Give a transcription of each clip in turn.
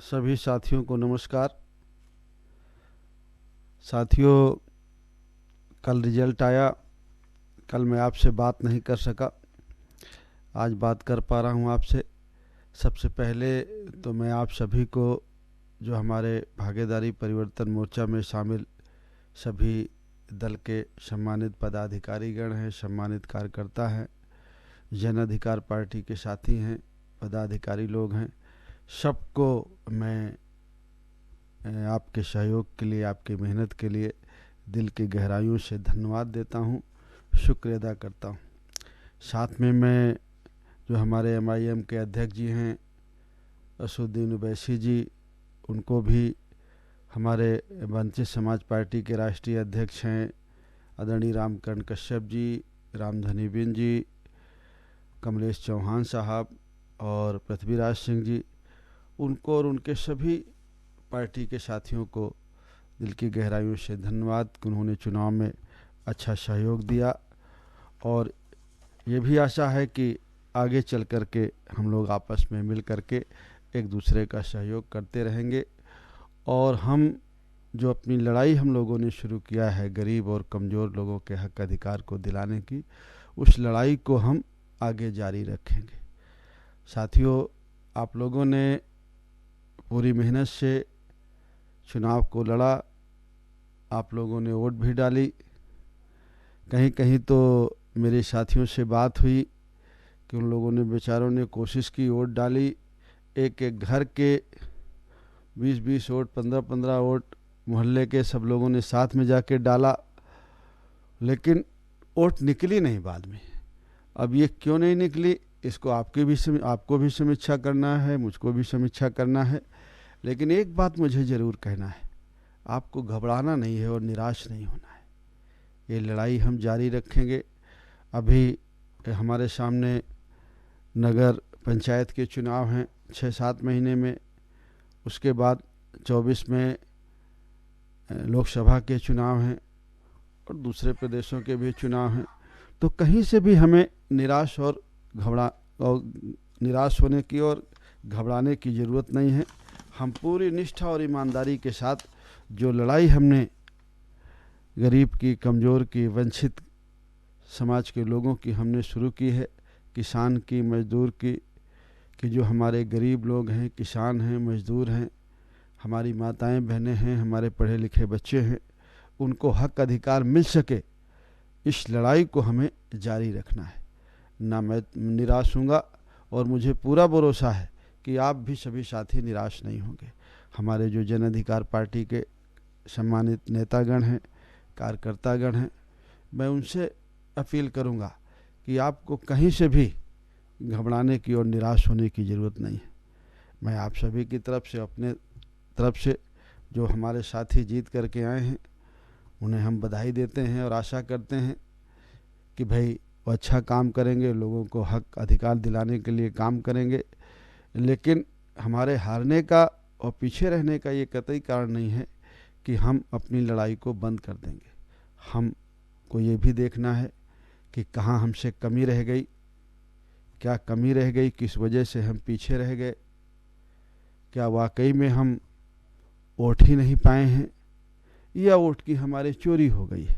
सभी साथियों को नमस्कार। साथियों, कल रिजल्ट आया। कल मैं आपसे बात नहीं कर सका, आज बात कर पा रहा हूँ आपसे। सबसे पहले तो मैं आप सभी को, जो हमारे भागीदारी परिवर्तन मोर्चा में शामिल सभी दल के सम्मानित पदाधिकारीगण हैं, सम्मानित कार्यकर्ता हैं, जन अधिकार पार्टी के साथी हैं, पदाधिकारी लोग हैं, सबको मैं आपके सहयोग के लिए, आपकी मेहनत के लिए दिल की गहराइयों से धन्यवाद देता हूँ, शुक्र अदा करता हूँ। साथ में मैं जो हमारे एमआईएम के अध्यक्ष जी हैं असदुद्दीन ओवैसी जी, उनको भी, हमारे वंचित समाज पार्टी के राष्ट्रीय अध्यक्ष हैं आदरणीय रामकरण कश्यप जी, रामधनी बिन जी, कमलेश चौहान साहब और पृथ्वीराज सिंह जी, उनको और उनके सभी पार्टी के साथियों को दिल की गहराइयों से धन्यवाद कि उन्होंने चुनाव में अच्छा सहयोग दिया। और ये भी आशा है कि आगे चल कर के हम लोग आपस में मिल कर के एक दूसरे का सहयोग करते रहेंगे और हम जो अपनी लड़ाई हम लोगों ने शुरू किया है गरीब और कमज़ोर लोगों के हक अधिकार को दिलाने की, उस लड़ाई को हम आगे जारी रखेंगे। साथियों, आप लोगों ने पूरी मेहनत से चुनाव को लड़ा, आप लोगों ने वोट भी डाली। कहीं कहीं तो मेरे साथियों से बात हुई कि उन लोगों ने, बेचारों ने कोशिश की, वोट डाली, एक एक घर के 20-20 वोट, 15-15 वोट मोहल्ले के सब लोगों ने साथ में जाके डाला, लेकिन वोट निकली नहीं बाद में। अब ये क्यों नहीं निकली, इसको आपको भी समीक्षा करना है, मुझको भी समीक्षा करना है। लेकिन एक बात मुझे ज़रूर कहना है, आपको घबराना नहीं है और निराश नहीं होना है। ये लड़ाई हम जारी रखेंगे। अभी हमारे सामने नगर पंचायत के चुनाव हैं 6-7 महीने में, उसके बाद 24 में लोकसभा के चुनाव हैं और दूसरे प्रदेशों के भी चुनाव हैं। तो कहीं से भी हमें निराश होने की और घबराने की ज़रूरत नहीं है। हम पूरी निष्ठा और ईमानदारी के साथ जो लड़ाई हमने गरीब की, कमज़ोर की, वंचित समाज के लोगों की हमने शुरू की है, किसान की, मज़दूर की, कि जो हमारे गरीब लोग हैं, किसान हैं, मज़दूर हैं, हमारी माताएं बहनें हैं, हमारे पढ़े लिखे बच्चे हैं, उनको हक अधिकार मिल सके, इस लड़ाई को हमें जारी रखना है। ना मैं निराश हूँगा और मुझे पूरा भरोसा है कि आप भी सभी साथी निराश नहीं होंगे। हमारे जो जन अधिकार पार्टी के सम्मानित नेतागण हैं, कार्यकर्तागण हैं, मैं उनसे अपील करूँगा कि आपको कहीं से भी घबराने की और निराश होने की ज़रूरत नहीं है। मैं आप सभी की तरफ से, अपने तरफ से, जो हमारे साथी जीत करके आए हैं उन्हें हम बधाई देते हैं और आशा करते हैं कि भाई वो अच्छा काम करेंगे, लोगों को हक अधिकार दिलाने के लिए काम करेंगे। लेकिन हमारे हारने का और पीछे रहने का ये कतई कारण नहीं है कि हम अपनी लड़ाई को बंद कर देंगे। हमको ये भी देखना है कि कहाँ हमसे कमी रह गई, क्या कमी रह गई, किस वजह से हम पीछे रह गए, क्या वाकई में हम वोट ही नहीं पाए हैं या वोट की हमारे चोरी हो गई है।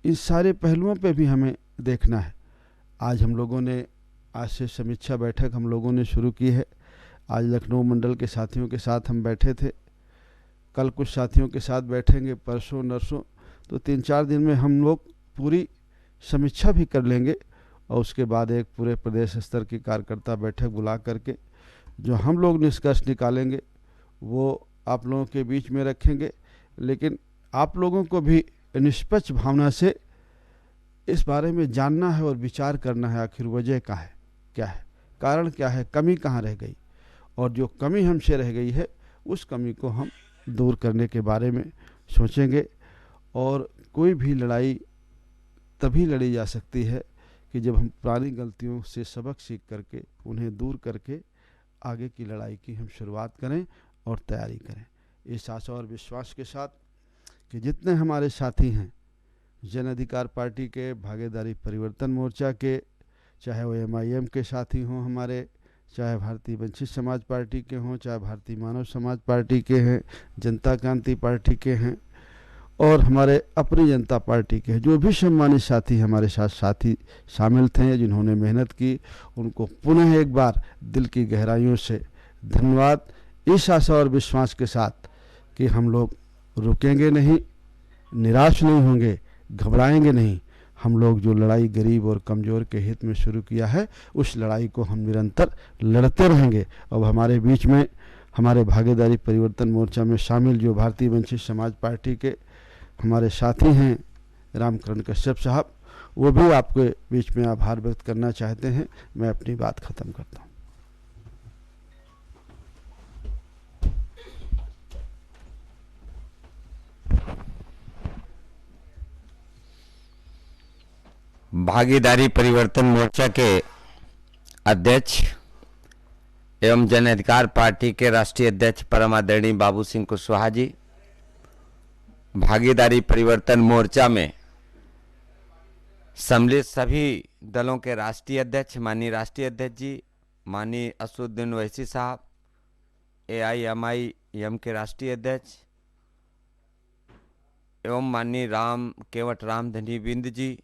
इन सारे पहलुओं पे भी हमें देखना है। आज हम लोगों ने, आज से समीक्षा बैठक हम लोगों ने शुरू की है। आज लखनऊ मंडल के साथियों के साथ हम बैठे थे, कल कुछ साथियों के साथ बैठेंगे, परसों नरसों, तो 3-4 दिन में हम लोग पूरी समीक्षा भी कर लेंगे और उसके बाद एक पूरे प्रदेश स्तर की कार्यकर्ता बैठक बुला करके जो हम लोग निष्कर्ष निकालेंगे वो आप लोगों के बीच में रखेंगे। लेकिन आप लोगों को भी निष्पक्ष भावना से इस बारे में जानना है और विचार करना है, आखिर वजह क्या है, कारण क्या है, कमी कहाँ रह गई, और जो कमी हमसे रह गई है उस कमी को हम दूर करने के बारे में सोचेंगे। और कोई भी लड़ाई तभी लड़ी जा सकती है कि जब हम पुरानी गलतियों से सबक सीख करके, उन्हें दूर करके आगे की लड़ाई की हम शुरुआत करें और तैयारी करें। इस आशा और विश्वास के साथ कि जितने हमारे साथी हैं जन अधिकार पार्टी के, भागीदारी परिवर्तन मोर्चा के, चाहे वो एमआईएम के साथी हों, हमारे चाहे भारतीय वंचित समाज पार्टी के हों, चाहे भारतीय मानव समाज पार्टी के हैं, जनता क्रांति पार्टी के हैं और हमारे अपनी जनता पार्टी के, जो भी सम्मानित साथी हमारे साथ साथी शामिल थे, जिन्होंने मेहनत की, उनको पुनः एक बार दिल की गहराइयों से धन्यवाद। इस आशा और विश्वास के साथ कि हम लोग रुकेंगे नहीं, निराश नहीं होंगे, घबराएंगे नहीं। हम लोग जो लड़ाई गरीब और कमज़ोर के हित में शुरू किया है, उस लड़ाई को हम निरंतर लड़ते रहेंगे। अब हमारे बीच में हमारे भागीदारी परिवर्तन मोर्चा में शामिल जो भारतीय वंचित समाज पार्टी के हमारे साथी हैं रामकरण कश्यप साहब, वो भी आपके बीच में आभार व्यक्त करना चाहते हैं। मैं अपनी बात ख़त्म करता हूँ। भागीदारी परिवर्तन मोर्चा के अध्यक्ष एवं जन अधिकार पार्टी के राष्ट्रीय अध्यक्ष परम आदरणीय बाबू सिंह कुशवाहा जी, भागीदारी परिवर्तन मोर्चा में सम्मिलित सभी दलों के राष्ट्रीय अध्यक्ष माननीय राष्ट्रीय अध्यक्ष जी, माननीय असदुद्दीन ओवैसी साहब, AIMIM के राष्ट्रीय अध्यक्ष एवं माननीय केवट राम धनी बिंद जी,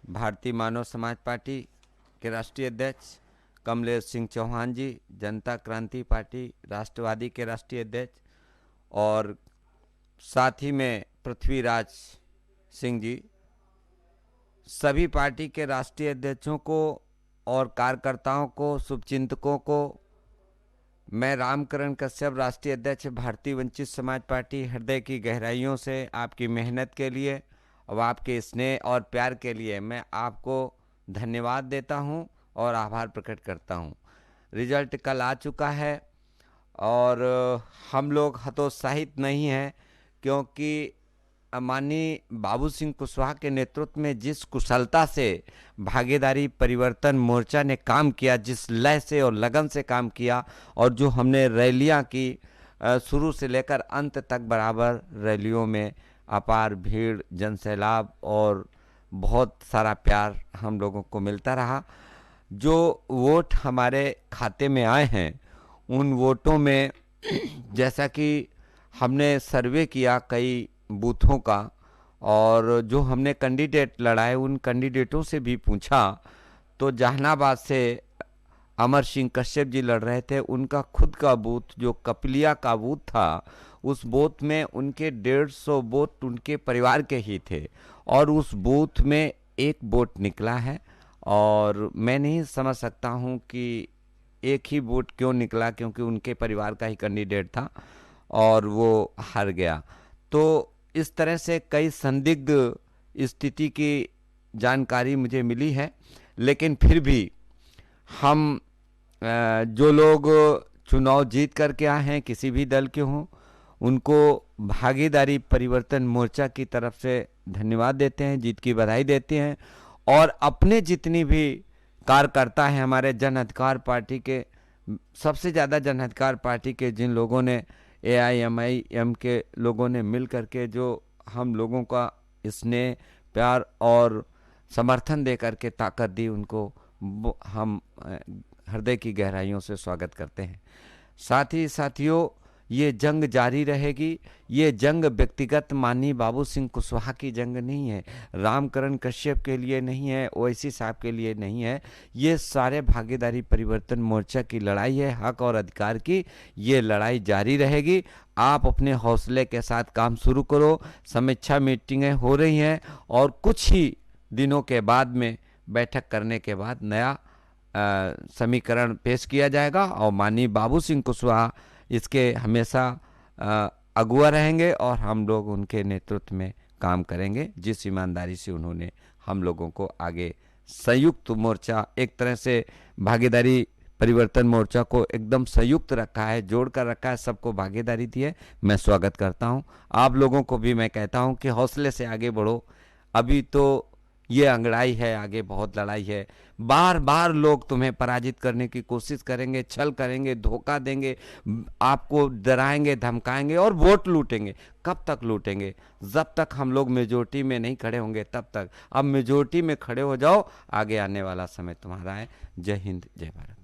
भारतीय मानव समाज पार्टी के राष्ट्रीय अध्यक्ष कमलेश सिंह चौहान जी, जनता क्रांति पार्टी राष्ट्रवादी के राष्ट्रीय अध्यक्ष, और साथ ही में पृथ्वीराज सिंह जी, सभी पार्टी के राष्ट्रीय अध्यक्षों को और कार्यकर्ताओं को, शुभचिंतकों को मैं रामकरण कश्यप राष्ट्रीय अध्यक्ष भारतीय वंचित समाज पार्टी हृदय की गहराइयों से आपकी मेहनत के लिए और आपके स्नेह और प्यार के लिए मैं आपको धन्यवाद देता हूं और आभार प्रकट करता हूं। रिजल्ट कल आ चुका है और हम लोग हतोत्साहित नहीं हैं, क्योंकि माननीय बाबू सिंह कुशवाहा के नेतृत्व में जिस कुशलता से भागीदारी परिवर्तन मोर्चा ने काम किया, जिस लय से और लगन से काम किया, और जो हमने रैलियां की शुरू से लेकर अंत तक बराबर रैलियों में अपार भीड़, जनसैलाब और बहुत सारा प्यार हम लोगों को मिलता रहा। जो वोट हमारे खाते में आए हैं उन वोटों में जैसा कि हमने सर्वे किया कई बूथों का, और जो हमने कैंडिडेट लड़ाए उन कैंडिडेटों से भी पूछा, तो जहानाबाद से अमर सिंह कश्यप जी लड़ रहे थे। उनका खुद का बूथ जो कपिलिया का बूथ था, उस बूथ में उनके 150 वोट उनके परिवार के ही थे और उस बूथ में एक वोट निकला है। और मैं नहीं समझ सकता हूं कि एक ही वोट क्यों निकला, क्योंकि उनके परिवार का ही कैंडिडेट था और वो हार गया। तो इस तरह से कई संदिग्ध स्थिति की जानकारी मुझे मिली है, लेकिन फिर भी हम जो लोग चुनाव जीत करके आए हैं, किसी भी दल के हों, उनको भागीदारी परिवर्तन मोर्चा की तरफ से धन्यवाद देते हैं, जीत की बधाई देते हैं। और अपने जितनी भी कार्यकर्ता हैं हमारे जन अधिकार पार्टी के, सबसे ज़्यादा जन अधिकार पार्टी के जिन लोगों ने, AIMIM के लोगों ने मिल करके जो हम लोगों का स्नेह, प्यार और समर्थन दे करके ताकत दी, उनको हम हृदय की गहराइयों से स्वागत करते हैं। साथ ही साथियों, ये जंग जारी रहेगी। ये जंग व्यक्तिगत माननीय बाबू सिंह कुशवाहा की जंग नहीं है, रामकरण कश्यप के लिए नहीं है, ओवैसी साहब के लिए नहीं है। ये सारे भागीदारी परिवर्तन मोर्चा की लड़ाई है, हक और अधिकार की। ये लड़ाई जारी रहेगी। आप अपने हौसले के साथ काम शुरू करो। समीक्षा मीटिंगें हो रही हैं और कुछ ही दिनों के बाद में बैठक करने के बाद नया समीकरण पेश किया जाएगा और माननीय बाबू सिंह कुशवाहा इसके हमेशा अगुआ रहेंगे और हम लोग उनके नेतृत्व में काम करेंगे, जिस ईमानदारी से उन्होंने हम लोगों को आगे संयुक्त मोर्चा, एक तरह से भागीदारी परिवर्तन मोर्चा को एकदम संयुक्त रखा है, जोड़ कर रखा है, सबको भागीदारी दी है। मैं स्वागत करता हूं। आप लोगों को भी मैं कहता हूं कि हौसले से आगे बढ़ो। अभी तो ये अंगड़ाई है, आगे बहुत लड़ाई है। बार बार लोग तुम्हें पराजित करने की कोशिश करेंगे, छल करेंगे, धोखा देंगे, आपको डराएंगे, धमकाएंगे और वोट लूटेंगे। कब तक लूटेंगे? जब तक हम लोग मेजोरिटी में नहीं खड़े होंगे तब तक। अब मेजोरिटी में खड़े हो जाओ, आगे आने वाला समय तुम्हारा है। जय हिंद, जय भारत।